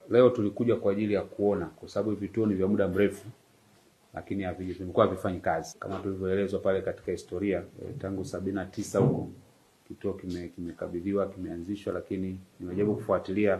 Leo tulikuja kwa ajili ya kuona, kwa sababu vituo ni vya muda mrefu lakini vimekuwa vifanyi kazi kama tulivyoelezwa pale katika historia. Tangu 79 huko kituo kimekabidhiwa, kimeanzishwa, lakini nimejaribu kufuatilia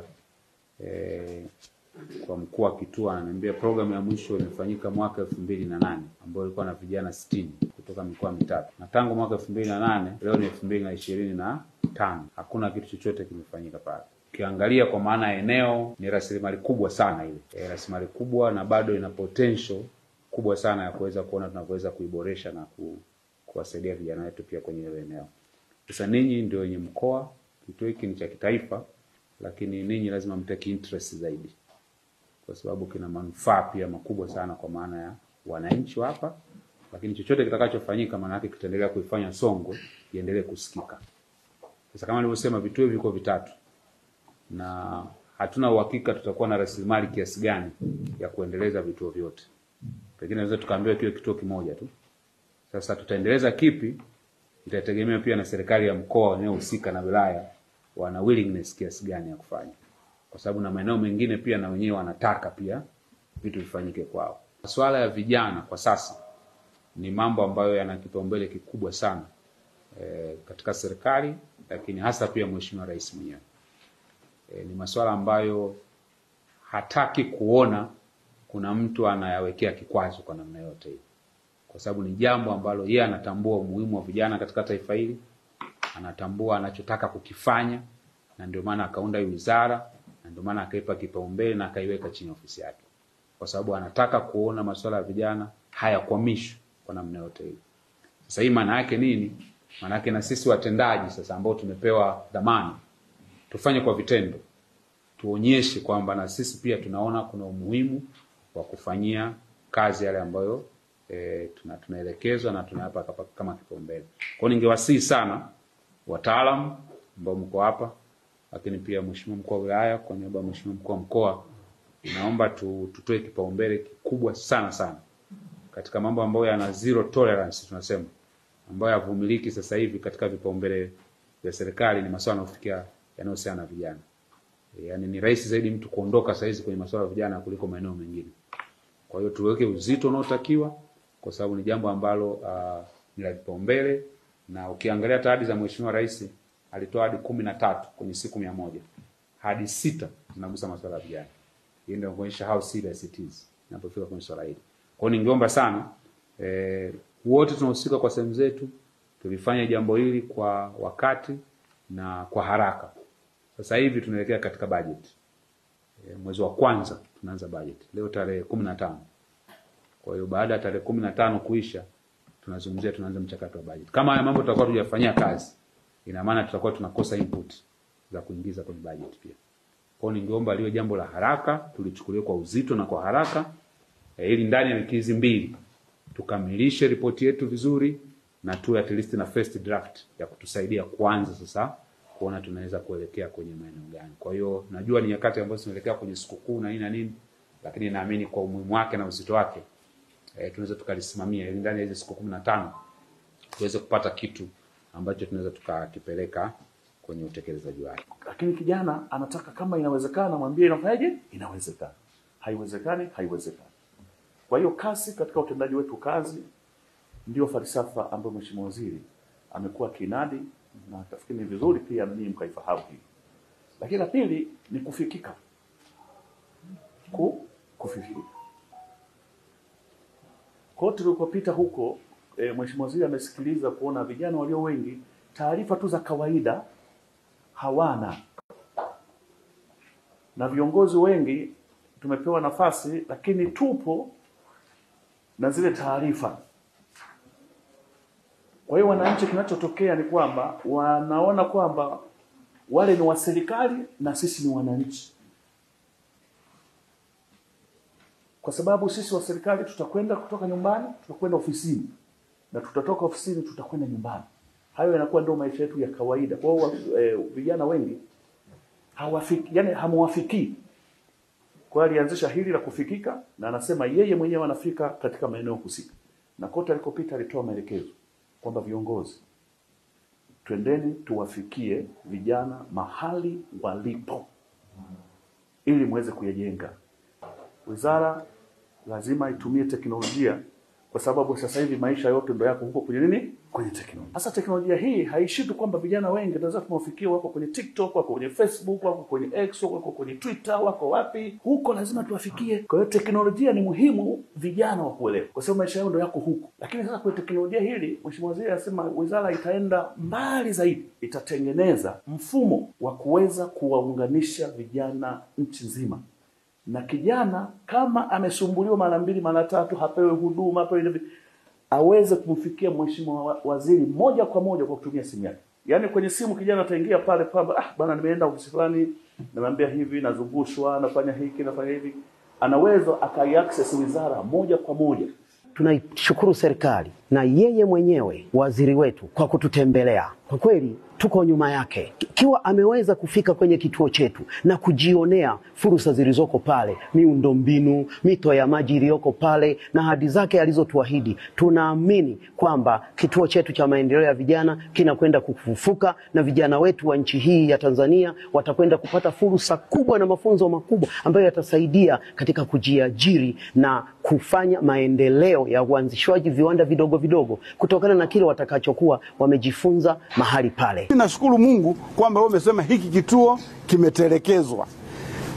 kwa mkuu wa kituo ananiambia programu ya mwisho imefanyika mwaka 2008 ambayo ilikuwa na vijana 60 kutoka mikoa mitatu, na tangu mwaka 2008 leo ni 2025 hakuna kitu chochote kimefanyika pale. Ukiangalia kwa maana eneo ni rasilimali kubwa sana ile. Rasilimali kubwa na bado ina potential kubwa sana ya kuweza kuona tunavyoweza kuiboresha na kuwasaidia vijana wetu pia kwenye ile eneo. Sasa ninyi ndio wenye mkoa, kituo hiki ni cha kitaifa, lakini ninyi lazima mtake interest zaidi, kwa sababu kina manufaa pia makubwa sana kwa maana ya wananchi hapa, lakini chochote kitakachofanyika maana yake kitaendelea kuifanya Songwe iendelee kusikika. Sasa kama nilivyosema, vituo viko vitatu na hatuna uhakika tutakuwa na rasilimali kiasi gani ya kuendeleza vituo vyote. Pengine naweza tukaambiwa kiwe kituo kimoja tu. Sasa tutaendeleza kipi itategemea pia na serikali ya mkoa wanaohusika na wilaya wana willingness kiasi gani ya kufanya, kwa sababu na maeneo mengine pia na wenyewe wanataka pia vitu vifanyike kwao. Masuala ya vijana kwa sasa ni mambo ambayo yana kipaumbele kikubwa sana katika serikali, lakini hasa pia Mheshimiwa Rais mwenyewe. Ni masuala ambayo hataki kuona kuna mtu anayawekea kikwazo kwa namna yote hii, kwa sababu ni jambo ambalo yeye anatambua umuhimu wa vijana katika taifa hili, anatambua anachotaka kukifanya, na ndio maana akaunda wizara, na ndio maana akaipa kipaumbele na akaiweka chini ofisi yake, kwa sababu anataka kuona masuala ya vijana hayakwamishwi kwa namna yote hii. Sasa hii maana yake nini? Maana yake na sisi watendaji sasa ambao tumepewa dhamana tufanye kwa vitendo, tuonyeshe kwamba na sisi pia tunaona kuna umuhimu wa kufanyia kazi yale ambayo tunaelekezwa na tunayapa kama kipaumbele. Kwa hiyo ningewasihi sana wataalamu ambao mko hapa, lakini pia Mheshimiwa Mkuu wa Wilaya kwa niaba ya Mheshimiwa Mkuu wa Mkoa, naomba tutoe kipaumbele kikubwa sana katika mambo ambayo yana zero tolerance tunasema, ambayo havumiliki sasa hivi katika vipaumbele vya serikali. Ni masuala yanayohusiana na vijana. Yaani ni rahisi zaidi mtu kuondoka sasa hizi kwenye masuala ya vijana kuliko maeneo mengine. Kwa hiyo tuweke uzito unaotakiwa, kwa sababu ni jambo ambalo ni la kipaumbele, na ukiangalia ahadi za Mheshimiwa Rais alitoa ahadi 13 kwenye siku 100. Ahadi 6 zinagusa masuala ya vijana. Hii ndio kuonyesha how serious it is ninapofika kwenye swala hili. Kwa hiyo ningeomba sana wote tunahusika kwa sehemu zetu tulifanya jambo hili kwa wakati na kwa haraka. Sasa hivi tunaelekea katika budget. Mwezi wa kwanza tunaanza budget. Leo tarehe 15. Kwa hiyo baada ya tarehe 15 kuisha tunazungumzia tunaanza mchakato wa budget. Kama haya mambo tutakuwa tujafanyia kazi, ina maana tutakuwa tunakosa input za kuingiza kwenye budget pia. Kwa hiyo ningeomba liwe jambo la haraka, tulichukulie kwa uzito na kwa haraka, ili ndani ya wiki hizi 2 tukamilishe ripoti yetu vizuri na tu at least na first draft ya kutusaidia kuanza sasa kuona tunaweza kuelekea kwenye maeneo gani. Kwa hiyo najua ni nyakati ambazo tunaelekea kwenye sikukuu na nini, lakini naamini kwa umuhimu wake na uzito wake tunaweza tukalisimamia ili ndani ya hizo siku 15 tuweze kupata kitu ambacho tunaweza tukakipeleka kwenye utekelezaji wake. Lakini kijana anataka kama inawezekana, mwambie inafanyaje? Inawezekana. Haiwezekani, haiwezekani. Kwa hiyo kasi katika utendaji wetu kazi ndio falsafa ambayo Mheshimiwa Waziri amekuwa kinadi, na nafikiri ni vizuri pia mimi mkaifahamu hili. Lakini la pili ni kufikika. Kufikika. Kwa tulipopita huko, Mheshimiwa Waziri amesikiliza kuona vijana walio wengi taarifa tu za kawaida hawana. Na viongozi wengi tumepewa nafasi, lakini tupo na zile taarifa. Kwa hiyo wananchi, kinachotokea ni kwamba wanaona kwamba wale ni wa serikali na sisi ni wananchi. Kwa sababu sisi wa serikali tutakwenda kutoka nyumbani, tutakwenda ofisini, na tutatoka ofisini tutakwenda nyumbani. Hayo yanakuwa ndio maisha yetu ya kawaida. Kwa hiyo vijana wengi hawafiki, yani hamuwafikii. Kwa hiyo alianzisha hili la kufikika, na anasema yeye mwenyewe anafika katika maeneo husika. Na kote alikopita alitoa maelekezo kwamba viongozi, twendeni tuwafikie vijana mahali walipo. ili muweze kuyajenga. Wizara lazima itumie teknolojia, kwa sababu sasa hivi maisha yote ndio yako huko kwenye nini? Kwenye teknolojia. Sasa teknolojia hii haishi tu kwamba vijana wengi tunaweza tumewafikia, wako kwenye TikTok, wako kwenye Facebook, wako kwenye X, wako kwenye Twitter, wako wapi? Huko lazima tuwafikie. Kwa hiyo teknolojia ni muhimu vijana wa kuelewa, kwa sababu maisha yao ndio yako huko. Lakini sasa kwa teknolojia hili, Mheshimiwa Waziri anasema wizara itaenda mbali zaidi, itatengeneza mfumo wa kuweza kuwaunganisha vijana nchi nzima. Na kijana kama amesumbuliwa mara 2 mara 3, hapewe huduma, hapewe, aweze kumfikia Mheshimiwa Waziri moja kwa moja kwa kutumia simu yake. Yaani kwenye simu kijana ataingia pale kwamba bwana, nimeenda ofisi fulani, nimeambia hivi, nazungushwa, nafanya hiki, nafanya hivi. Anaweza akaiaccess wizara moja kwa moja. Tunaishukuru serikali na yeye mwenyewe waziri wetu kwa kututembelea. Kwa kweli tuko nyuma yake. Kiwa ameweza kufika kwenye kituo chetu na kujionea fursa zilizoko pale, miundombinu, mito ya maji iliyoko pale na ahadi zake alizotuahidi, tunaamini kwamba kituo chetu cha maendeleo ya vijana kinakwenda kufufuka na vijana wetu wa nchi hii ya Tanzania watakwenda kupata fursa kubwa na mafunzo makubwa ambayo yatasaidia katika kujiajiri na kufanya maendeleo ya uanzishwaji viwanda vidogo vidogo kutokana na kile watakachokuwa wamejifunza mahali pale. Nashukuru Mungu kwamba wewe umesema hiki kituo kimetelekezwa.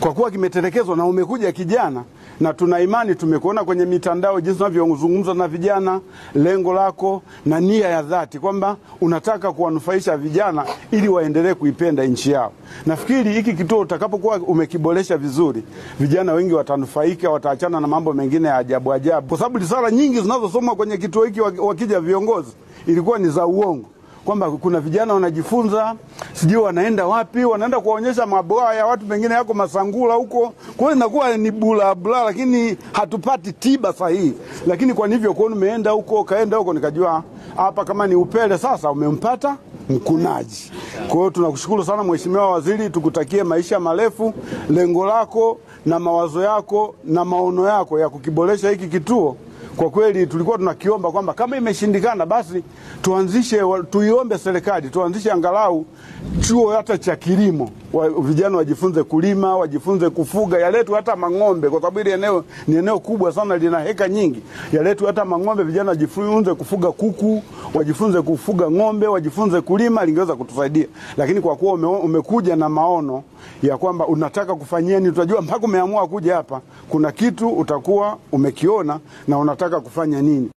Kwa kuwa kimetelekezwa na umekuja kijana, na tuna imani tumekuona kwenye mitandao jinsi unavyozungumza na vijana, lengo lako na nia ya dhati kwamba unataka kuwanufaisha vijana ili waendelee kuipenda nchi yao. Nafikiri hiki kituo utakapokuwa umekiboresha vizuri, vijana wengi watanufaika, wataachana na mambo mengine ya ajabu ajabu. Kwa sababu risala nyingi zinazosomwa kwenye kituo hiki wakija viongozi ilikuwa ni za uongo, kwamba kuna vijana wanajifunza sijui wanaenda wapi, wanaenda kuonyesha mabwaya ya watu mengine yako Masangula huko. Kwa hiyo inakuwa ni bula bula, lakini hatupati tiba sahihi. Lakini kwa hivyo kwa umeenda huko, kaenda huko, nikajua hapa kama ni upele sasa umempata mkunaji. Kwa hiyo tunakushukuru sana Mheshimiwa Waziri, tukutakie maisha marefu. Lengo lako na mawazo yako na maono yako ya kukiboresha hiki kituo, kwa kweli tulikuwa tunakiomba kwamba kama imeshindikana basi tuiombe serikali tuanzishe angalau chuo hata cha kilimo, vijana wajifunze kulima, wajifunze kufuga, yaletu hata mang'ombe, kwa sababu ile eneo ni eneo kubwa sana, lina heka nyingi. Yaletu hata mang'ombe, vijana wajifunze kufuga kuku, wajifunze kufuga ng'ombe, wajifunze kulima, lingeweza kutusaidia. Lakini kwa kuwa umekuja na maono ya kwamba unataka kufanyeni, tutajua mpaka umeamua kuja hapa kuna kitu utakuwa umekiona na unataka kufanya nini.